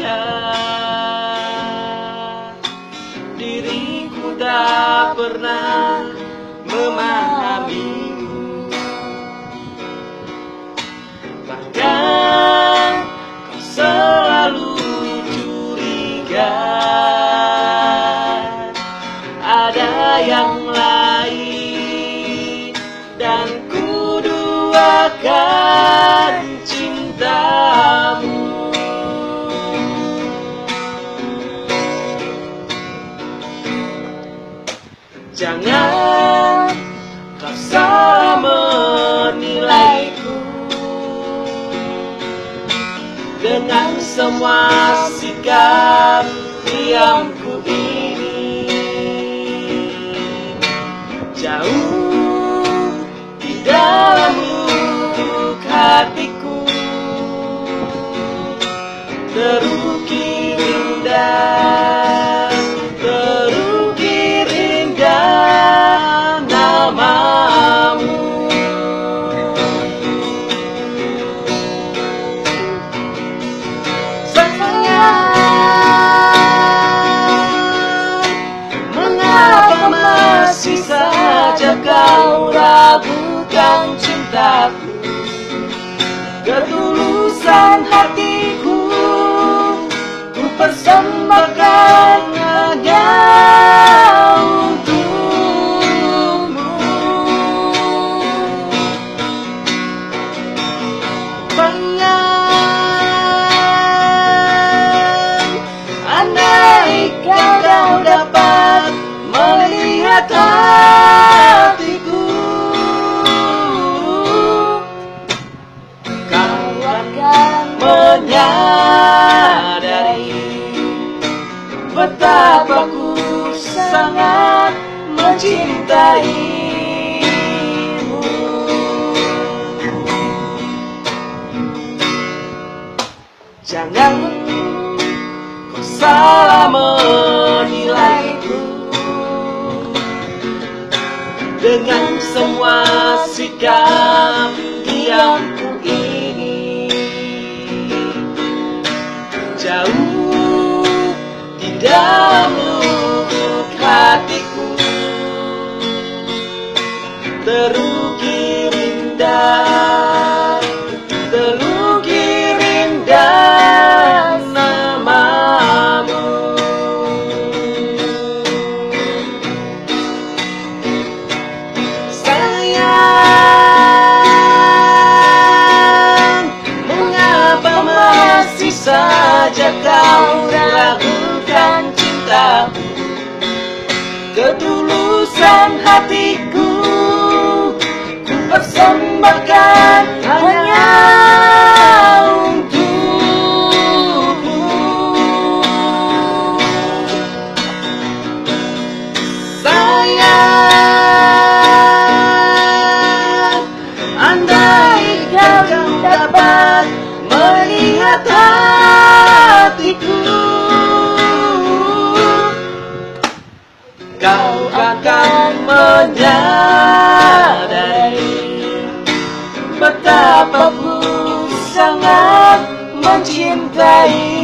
saja. Diriku tak pernah memahamimu, bahkan kau selalu curiga ada yang lain, dan ku duakan cintamu. Jangan kau salah menilaiku dengan semua sikap diamku ini. Jauh di dalam lubuk hatiku terukir indah, terukir indah namamu. Mengapa masih saja kau ragukan cintaku? Ketulusan hatiku ku persembahkan hanya untukmu. Sayang, andai kau dapat melihat hatiku, kau akan menyadari betapa ku sangat mencintaimu. Jangan kau salah menilaiku dengan semua sikap diamku ini. Jauh di dalam lubuk hatiku terukir indah, terukir indah namamu. Sayang, mengapa masih saja kau ragukan cintamu? Ketulusan hatiku ku persembahkan hanya untukmu. Sayang, andai kau dapat melihat hatiku, kau akan menyadari betapa ku sangat mencintai